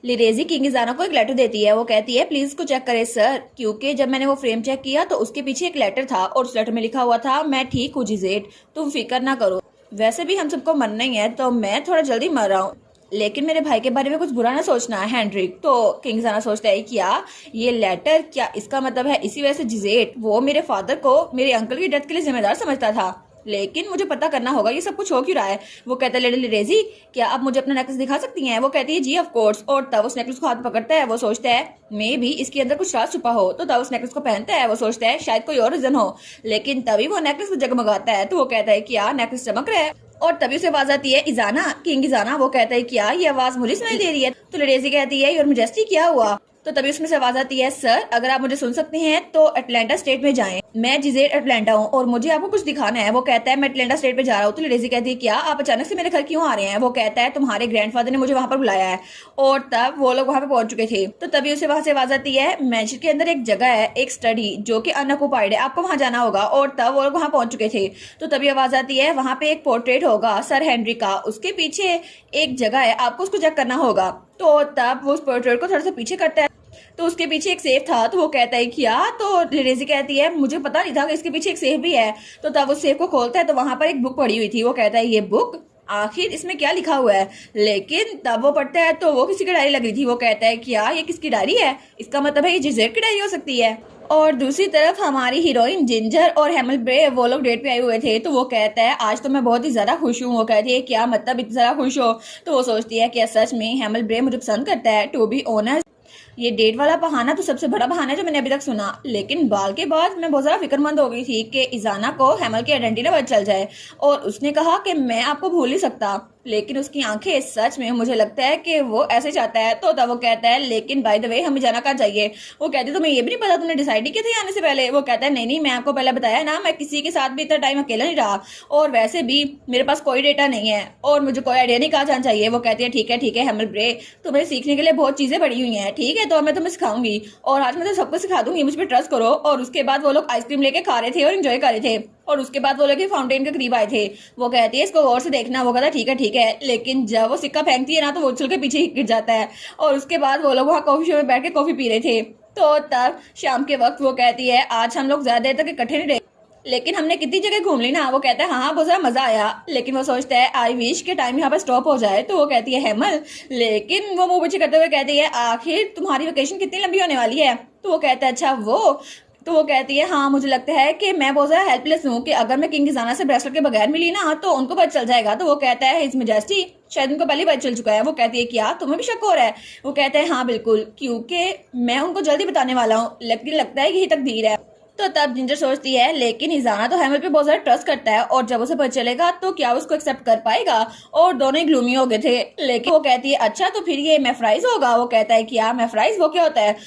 लिरेजी king इजाना को एक letter देती है। वो कहती है प्लीज इसको चेक करें सर, क्योंकि जब मैंने वो फ्रेम चेक किया तो उसके पीछे एक लेटर था और उस लेटर में लिखा हुआ था मैं ठीक हूँ जिजेट, तुम फिक्र ना करो। वैसे भी हम सबको मरना ही है तो मैं थोड़ा जल्दी मर रहा हूँ, लेकिन मेरे भाई के बारे में कुछ बुरा ना सोचना है हेनरिक। तो किंग इजाना सोचता है क्या ये लेटर, क्या इसका मतलब है इसी वजह से जिजेट वो मेरे फादर को मेरे अंकल की डेथ के लिए जिम्मेदार समझता था। लेकिन मुझे पता करना होगा ये सब कुछ हो क्यों रहा है। वो कहता है लिरेजी क्या आप मुझे अपना नेकलेस दिखा सकती हैं। वो कहती है जी ऑफ कोर्स। और तब उस नेकलेस को हाथ पकड़ता है। वो सोचता है मे भी इसके अंदर कुछ राज छुपा हो। तो तब उस नेकलेस को पहनता है। वो सोचता है शायद कोई और रीजन हो, लेकिन तभी वो नेकलेस जगमगाता है। तो वो कहता है क्या नेकलेस चमक रहा है। और तभी उसे आवाज आती है इजाना, किंग इजाना। वो कहता है क्या ये आवाज मुझे सुनाई दे रही है। तो लिरेजी कहती है योर मैजेस्टी क्या हुआ। तो तभी उसमें से आवाज आती है सर अगर आप मुझे सुन सकते हैं तो अटलांटा स्टेट में जाएं, मैं जिजेट अटलांटा हूँ और मुझे आपको कुछ दिखाना है। वो कहता है मैं अटलांटा स्टेट में जा रहा हूँ। तो लिरेजी कहती है क्या आप अचानक से मेरे घर क्यों आ रहे हैं। वो कहता है तुम्हारे ग्रैंडफादर ने मुझे वहां पर बुलाया है। और तब वो लोग वहां पे पहुंच चुके थे। तो तभी उसे वहां से आवाज आती है मैंशन के अंदर एक जगह है, एक स्टडी जो कि अनऑक्युपाइड है, आपको वहां जाना होगा। और तब वो लोग वहां पहुंच चुके थे। तो तभी आवाज आती है वहां पे एक पोर्ट्रेट होगा सर हेनरी का, उसके पीछे एक जगह है, आपको उसको चेक करना होगा। तो तब वो उस पोर्ट्रेट को थोड़ा सा पीछे करता है तो उसके पीछे एक सेफ था। तो वो कहता है क्या। तो लिरेजी कहती है मुझे पता नहीं था कि इसके पीछे एक सेफ भी है। तो तब उस सेफ को खोलता है तो वहां पर एक बुक पड़ी हुई थी। वो कहता है ये बुक आखिर इसमें क्या लिखा हुआ है। लेकिन तब वो पढ़ता है तो वो किसी की डायरी लग रही थी। वो कहता है क्या ये किसकी डायरी है, इसका मतलब है ये जिजेट की डायरी हो सकती है। और दूसरी तरफ हमारी हीरोइन जिंजर और हेमल ब्रे वो लोग डेट पे आए हुए थे। तो वो कहता है आज तो मैं बहुत ही ज्यादा खुश हूँ। वो कहती है क्या मतलब इतना ज्यादा खुश हो। तो वो सोचती है क्या सच में हेमल ब्रे मुझे पसंद करता है। टू बी ऑनेस्ट ये डेट वाला बहाना तो सबसे बड़ा बहाना है जो मैंने अभी तक सुना। लेकिन बाल के बाद मैं बहुत ज्यादा फिक्रमंद हो गई थी कि इजाना को हेमल की आइडेंटिटी ना पता चल जाए। और उसने कहा कि मैं आपको भूल ही सकता, लेकिन उसकी आंखें सच में मुझे लगता है कि वो ऐसे चाहता है। तो तब वो कहता है लेकिन बाय द वे हमें जाना कहाँ चाहिए। वो कहती है तुम्हें ये भी नहीं पता, तुमने डिसाइड ही किया था आने से पहले। वो कहता है नहीं मैं आपको पहले बताया ना, मैं किसी के साथ भी इतना टाइम अकेला नहीं रहा और वैसे भी मेरे पास कोई डेटा नहीं है और मुझे कोई आइडिया नहीं कहाँ जाना चाहिए। वो कहती है ठीक है हेमल ब्रे, तुम्हें सीखने के लिए बहुत चीजें पड़ी हुई हैं, ठीक है तो मैं तुम्हें सिखाऊंगी और आज मैं तो सबको सिखा दूंगी, मुझ पर ट्रस्ट करो। और उसके बाद वो लोग आइसक्रीम लेके खा रहे थे और इंजॉय कर रहे थे। और उसके बाद वो लोग फाउंटेन के करीब आए थे। वो कहती है इसको गौर से देखना। वो कहता है ठीक है। लेकिन जब वो सिक्का फेंकती है ना तो वो उछल के पीछे ही गिर जाता है। और उसके बाद वो लोग वहाँ कॉफी शॉप में बैठ के कॉफी पी रहे थे। तो तब शाम के वक्त वो कहती है आज हम लोग ज्यादा देर तक इकट्ठे नहीं रहे, लेकिन हमने कितनी जगह घूम ली ना। वो कहता है हाँ बहुत ज्यादा मजा आया। लेकिन वो सोचता है आई विश के टाइम यहाँ पर स्टॉप हो जाए। तो वो कहती है हेमल, लेकिन वो मुंह पीछे करते हुए कहती है आखिर तुम्हारी वेकेशन कितनी लंबी होने वाली है। तो वो कहता है अच्छा वो। तो वो कहती है हाँ मुझे लगता है कि मैं बहुत ज्यादा हेल्पलेस हूँ कि अगर मैं किंग इजाना से ब्रेसलेट के बगैर मिली ना तो उनको पता चल जाएगा। तो वो कहता है हिज मैजेस्टी शायद उनको पहले पता चल चुका है। वो कहती है क्या तुम्हें भी शक हो रहा है। वो कहता है हाँ बिल्कुल, क्योंकि मैं उनको जल्दी बताने वाला हूँ, लेकिन लगता है यही तकदीर है। तो तब जिंजर सोचती है लेकिन इजाना तो हेमल पे बहुत ज्यादा ट्रस्ट करता है और जब उसे पता चलेगा तो क्या उसको एक्सेप्ट कर पाएगा। और दोनों ही ग्लूमी हो गए थे। लेकिन वो कहती है अच्छा तो फिर ये मेफ्राइज होगा। वो कहता है क्या मेफ्राइज वो क्या होता है।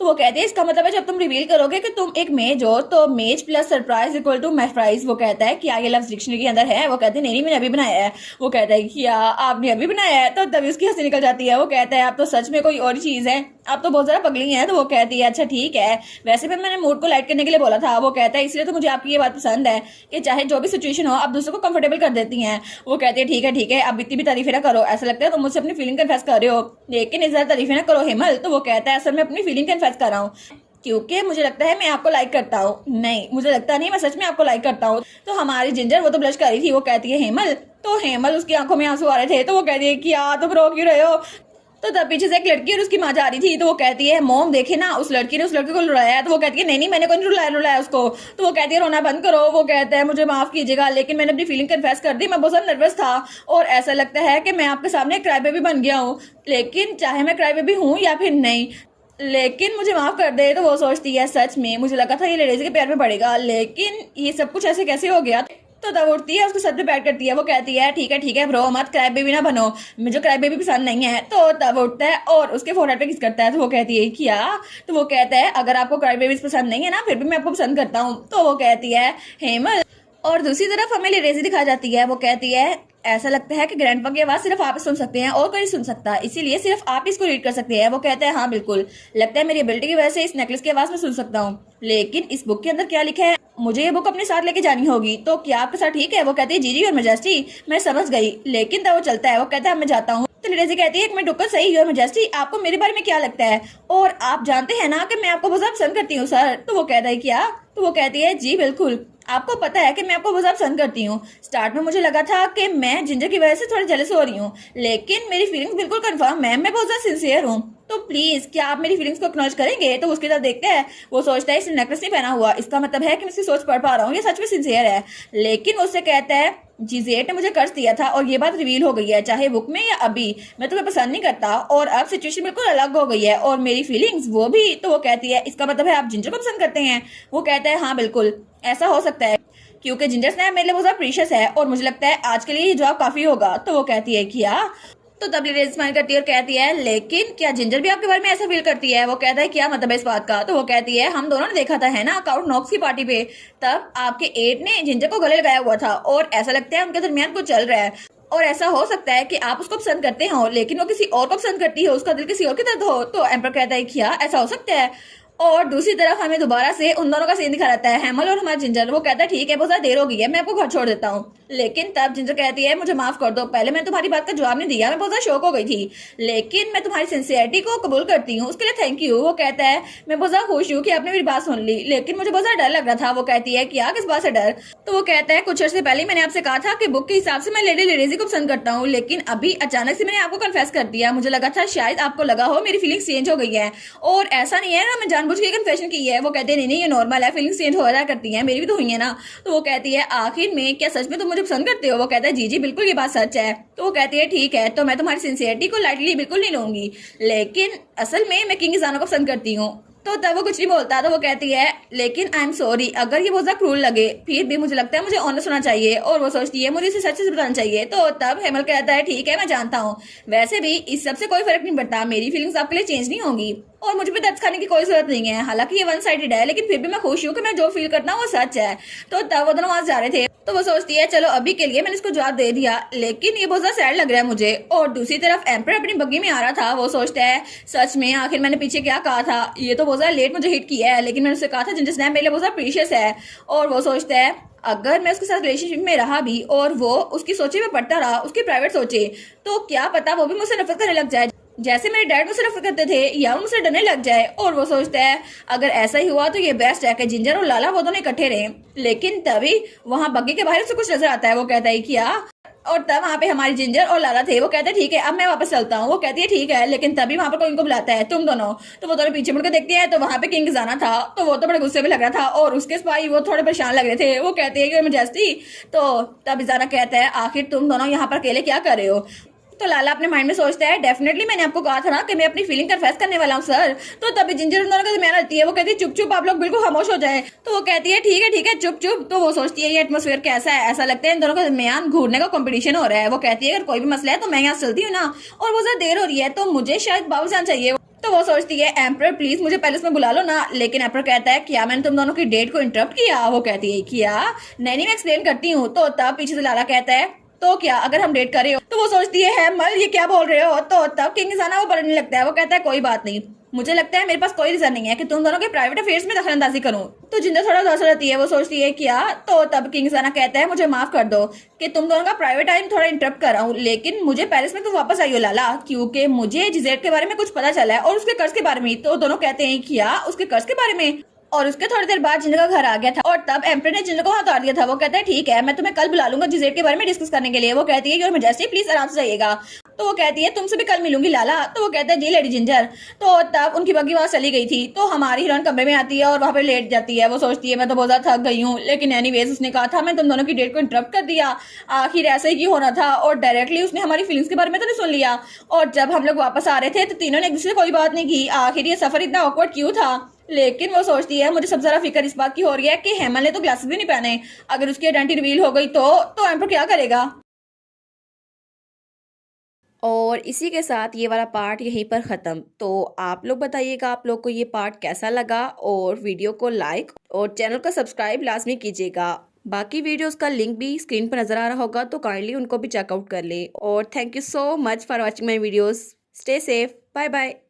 तो वो कहते हैं इसका मतलब है जब तुम रिवील करोगे कि तुम एक मेज हो तो मेज प्लस सरप्राइज इक्वल टू मेफ्राइज। वो कहता है क्या ये लफ्ज डिक्शनरी के अंदर है। वो कहते हैं नहीं मैंने अभी बनाया है। वो कहता है क्या आपने अभी बनाया है। तो तभी उसकी हंसी निकल जाती है। वो कहता है आप तो सच में कोई और चीज है, आप तो बहुत ज्यादा पगली हैं। तो वो कहती है अच्छा ठीक है, वैसे भी मैंने मूड को लाइट करने के लिए बोला था। वो कहता है इसलिए तो मुझे आपकी ये बात पसंद है कि चाहे जो भी सिचुएशन हो आप दूसरों को कंफर्टेबल कर देती हैं। वो कहती है ठीक है अब इतनी भी तारीफें ना करो, ऐसा लगता है तुम मुझसे अपनी फीलिंग कन्फेस कर रहे हो, लेकिन इस ज्यादा तारीफें ना करो हेमल। तो वो कहता है असल में अपनी फीलिंग कन्फेस कर रहा हूँ क्योंकि मुझे लगता है मैं आपको लाइक करता हूँ। नहीं मुझे लगता नहीं, मैं सच में आपको लाइक करता हूँ। तो हमारी जिंजर वो तो ब्लश कर रही थी। वो कहती है हेमल। तो हेमल उसकी आंखों में आंसू आ रहे थे। तो वो कहती है क्या तुम रो क्यों रहे हो। तो तब पीछे से एक लड़की और उसकी माँ जा रही थी। तो वो कहती है मोम देखे ना उस लड़की ने उस लड़के को रुलाया है। तो वो कहती है नहीं मैंने कोई नहीं रुलाया उसको। तो वो कहती है रोना बंद करो। वो कहता है मुझे माफ कीजिएगा लेकिन मैंने अपनी फीलिंग कन्फेस कर दी, मैं बहुत ज्यादा नर्वस था और ऐसा लगता है कि मैं आपके सामने क्राई बेबी बन गया हूँ, लेकिन चाहे मैं क्राई बेबी हूँ या फिर नहीं, लेकिन मुझे माफ कर दे। तो वो सोचती है सच में मुझे लगा था ये लेडीज के प्यार में पड़ेगा, लेकिन ये सब कुछ ऐसे कैसे हो गया। तो तब उठती है उसको सर पे बैठ करती है। वो कहती है ठीक है ब्रो मत क्राई बेबी ना बनो, मुझे क्राई बेबी पसंद नहीं है। तो तब उठता है और उसके फोरहेड पे किस करता है। तो वो कहती है क्या। तो वो कहता है अगर आपको क्राई बेबीज पसंद नहीं है ना फिर भी मैं आपको पसंद करता हूँ। तो वो कहती है हेमल। और दूसरी तरफ हमें लिरेजी दिखाई जाती है। वो कहती है ऐसा लगता है कि ग्रैंडपा की आवाज सिर्फ आप सुन सकते हैं और कोई सुन सकता, इसीलिए सिर्फ आप इसको रीड कर सकते हैं। वो कहता है हाँ बिल्कुल, लगता है मेरी एबिलिटी की वजह से इस नेकलेस की आवाज में सुन सकता हूँ, लेकिन इस बुक के अंदर क्या लिखा है मुझे ये बुक अपने साथ लेके जानी होगी। तो क्या आपके साथ ठीक है। वो कहती है जी और मैजेस्टी मैं समझ गई, लेकिन तब वो चलता है। वो कहता है मैं जाता हूँ। तो डब्ल्यू रेजी कहती है एक मिनट रुको, सही योर मैजेस्टी आपको मेरे बारे में क्या लगता है, और आप जानते हैं ना कि मैं आपको बहुत ज्यादा पसंद करती हूँ सर। तो वो कहता है क्या, तो वो कहती है जी बिल्कुल, आपको पता है कि मैं आपको बहुत ज्यादा पसंद करती हूँ। स्टार्ट में मुझे लगा था कि मैं जिंजर की वजह से थोड़ी जेलस हो रही हूँ, लेकिन मेरी फीलिंग्स बिल्कुल कंफर्म है, मैं बहुत ज्यादा सिंसियर हूँ। तो प्लीज क्या आप मेरी फीलिंग्स को एक्नॉलेज करेंगे। तो उसकी तरफ देखते हैं, वो सोचता है इसने नेकलेस नहीं पहना हुआ, इसका मतलब है कि मैं इसकी सोच पढ़ पा रहा हूँ, ये सच में सिंसियर है। लेकिन वो उससे कहता है जीजेट ने मुझे कर्ज दिया था और ये बात रिवील हो गई है, चाहे बुक में या अभी, मैं तुम्हें पसंद नहीं करता और अब सिचुएशन बिल्कुल अलग हो गई है और मेरी फीलिंग्स वो भी। तो वो कहती है इसका मतलब है आप जिंजर को पसंद करते हैं। वो कहता है हाँ बिल्कुल ऐसा हो सकता है, क्योंकि जिंजर स्नैप मेरे लिए बहुत ज्यादा प्रीशियस है और मुझे लगता है आज के लिए ये जवाब काफी होगा। तो वो कहती है क्या, तो तब लिली स्माइल करती है और कहती है लेकिन क्या जिंजर भी आपके बारे में ऐसा फील करती है। वो कहता है क्या मतलब है इस बात का। तो वो कहती है हम दोनों ने देखा था है ना अकाउंट नॉक्स की पार्टी पे, तब आपके एट ने जिंजर को गले लगाया हुआ था और ऐसा लगता है उनके दरमियान कुछ चल रहा है, और ऐसा हो सकता है कि आप उसको पसंद करते हो लेकिन वो किसी और को पसंद करती है, उसका दिल किसी और की तरफ हो। तो एम्पर कहता है क्या ऐसा हो सकता है। और दूसरी तरफ हमें दोबारा से उन दोनों का सीन दिखा रहता है, हेमल और हमारा जिंजर। वो कहता है ठीक है बहुत ज्यादा देर हो गई है, मैं आपको घर छोड़ देता हूँ। लेकिन तब जिंजर कहती है मुझे माफ कर दो, पहले मैं तुम्हारी बात का जवाब नहीं दिया, मैं बहुत ज्यादा शौक हो गई थी, लेकिन मैं तुम्हारी सिंसियरिटी को कबूल करती हूँ, उसके लिए थैंक यू। वो कहता है मैं बहुत ज्यादा खुश हूँ कि आपने मेरी बात सुन ली, लेकिन मुझे बहुत ज्यादा डर लग रहा था। वो कहती है क्या किस बात से डर। तो वो कहता है कुछ अर्से पहले मैंने आपसे कहा था कि बुक के हिसाब से मैं लेडी लिरेजी को पसंद करता हूँ, लेकिन अभी अचानक से मैंने आपको कन्फेस कर दिया। मुझे लगा था शायद आपको लगा हो मेरी फीलिंग्स चेंज हो गई है, और ऐसा नहीं है ना मैं जानबूझ के कन्फेशन की है। वो कहते हैं नहीं ये नॉर्मल है, फीलिंग्स चेंज हो रहा करती हैं, मेरी भी तो हुई है ना। तो वो कहती है आखिर में क्या सच में तुम मुझे पसंद करते हो। वो कहता है जी जी बिल्कुल ये बात सच है। तो वो कहती है ठीक है तो मैं तुम्हारी सिंसियरिटी को लाइटली बिल्कुल नहीं लूंगी, लेकिन असल में मैं किंग ज़ानो को पसंद करती हूँ। तो तब वो कुछ नहीं बोलता। तो वो कहती है लेकिन आई एम सॉरी अगर ये बहुत ज्यादा क्रूल लगे, फिर भी मुझे लगता है मुझे ऑनर होना चाहिए, और वो सोचती है मुझे इसे सच से बताना चाहिए। तो तब हेमल कहता है ठीक है मैं जानता हूँ, वैसे भी इस सब से कोई फर्क नहीं पड़ता, मेरी फीलिंग्स आपके लिए चेंज नहीं होंगी और मुझे भी दर्द खाने की कोई जरूरत नहीं है। हालांकि ये वन साइडेड है, लेकिन फिर भी मैं खुश हूँ कि मैं जो फील करता हूँ वो सच है। तो तब वो दोनों वहां जा रहे थे। तो वो सोचती है चलो अभी के लिए मैंने इसको जवाब दे दिया, लेकिन ये बहुत ज्यादा सैड लग रहा है मुझे। और दूसरी तरफ एम्पर अपनी बग्गी में आ रहा था। वो सोचता है सच में आखिर मैंने पीछे क्या कहा था, ये तो बहुत ज्यादा लेट मुझे हिट किया है, लेकिन मैंने उससे कहा था जिंजर स्नैप मेरे लिए बहुत ज्यादा प्रीशियस है। और वो सोचता है अगर मैं उसके साथ रिलेशनशिप में रहा भी और वो उसकी सोचे में पड़ता रहा, उसकी प्राइवेट सोचे, तो क्या पता वो भी मुझसे नफरत करने लग जाए जैसे मेरे डैड मुझसे नफरत करते थे, या वो मुझसे डरने लग जाए। और वो सोचता है अगर ऐसा ही हुआ तो ये बेस्ट है कि जिंजर और लाला वो दोनों इकट्ठे रहे। लेकिन तभी वहां बग्गी के बाहर से कुछ नजर आता है। वो कहता है क्या, और तब वहां पे हमारी जिंजर और लाला थे। वो कहते हैं ठीक है अब मैं वापस चलता हूँ। वो कहती है ठीक है, लेकिन तभी वहां पर कोई इनको बुलाता है तुम दोनों। तो वो दोनों पीछे मुड़कर देखते हैं तो वहां पे किंग ज़ाना था। तो वो तो बड़े गुस्से में लग रहा था और उसके स्पाई वो थोड़े परेशान लग रहे थे। वो कहते हैं कि मैजेस्टी। तो तब ज़ाना कहता है आखिर तुम दोनों यहाँ पर अकेले क्या कर रहे हो। तो लाला अपने माइंड में सोचता है डेफिनेटली मैंने आपको कहा था ना कि मैं अपनी फीलिंग कन्फेस करने वाला हूँ सर। तो तभी जिंजर उन दोनों के दरमियान आती है। वो कहती है चुप चुप आप लोग बिल्कुल खामोश हो जाए। तो वो कहती है ठीक है चुप चुप। तो वो सोचती है ये एटमोस्फेयर कैसा है, ऐसा लगता है इन दोनों के दरमियान घूरने का कंपटीशन हो रहा है। वो कहती है अगर कोई भी मसला है तो मैं यहाँ चलती हूँ ना, और वो ज्यादा देर हो रही है तो मुझे शायद वापस जाना चाहिए। तो वो सोचती है एम्पर प्लीज मुझे पैलेस में बुला लो ना। लेकिन एम्पर कहता है क्या मैंने तुम दोनों की डेट को इंटरप्ट किया। वो कहती है क्या नहीं मैं एक्सप्लेन करती हूँ। तो तब पीछे से लाला कहता है तो क्या अगर हम डेट कर रहे हो। तो वो सोचती है मल ये क्या बोल रहे हो। तो तब किंग ज़ाना वो बढ़ने लगता है। वो कहता है कोई बात नहीं, मुझे लगता है मेरे पास कोई रीजन नहीं है कि तुम दोनों के प्राइवेट अफेयर्स में दखलंदाजी करूं। तो जिंदर थोड़ा उदास रहती है। वो सोचती है क्या। तो तब किंग ज़ाना कहता है मुझे माफ कर दो कि तुम दोनों का प्राइवेट टाइम थोड़ा इंटरप्ट कर रहा हूँ, लेकिन मुझे पेरिस में तुम वापस आई हो लाला, क्योंकि मुझे जिजेट के बारे में कुछ पता चला है और उसके कर्ज के बारे में। तो दोनों कहते हैं क्या उसके कर्ज के बारे में। और उसके थोड़ी देर बाद जिंजर का घर आ गया था और तब एम्पर ने जिंजर को हाथ उतार दिया था। वो कहता है ठीक है मैं तुम्हें कल बुला लूंगा जिजेट के बारे में डिस्कस करने के लिए। वो कहती है योर मैजेस्टी प्लीज आराम से जाइएगा। तो वो कहती है तुमसे भी कल मिलूंगी लाला। तो वो कहता है जी लेडी जिंजर। तो तब उनकी बग्गी वहां चली गई थी। तो हमारी हीरोइन कमरे में आती है और वहां पे लेट जाती है। वो सोचती है मैं तो बहुत ज्यादा थक गई हूँ, लेकिन एनीवेज उसने कहा था मैं तुम दोनों की डेट को इंटरप्ट कर दिया, आखिर ऐसा ही होना था। और डायरेक्टली उसने हमारी फीलिंग्स के बारे में तो नहीं सुन लिया। और जब हम लोग वापस आ रहे थे तो तीनों ने एक दूसरे से कोई बात नहीं की। आखिर ये सफर इतना ऑकवर्ड क्यों था। लेकिन वो सोचती है मुझे सबसे ज्यादा फिक्र इस बात की हो रही है कि हेमल ने तो ग्लासेस भी नहीं पहने, अगर उसकी आइडेंटिटी रिवील हो गई तो एम्पर क्या करेगा। और इसी के साथ ये वाला पार्ट यहीं पर ख़त्म। तो आप लोग बताइएगा आप लोग को ये पार्ट कैसा लगा, और वीडियो को लाइक और चैनल को सब्सक्राइब लाजमी कीजिएगा। बाकी वीडियोस का लिंक भी स्क्रीन पर नज़र आ रहा होगा, तो काइंडली उनको भी चेकआउट कर ले। और thank you so much for watching my videos. Stay safe, bye bye.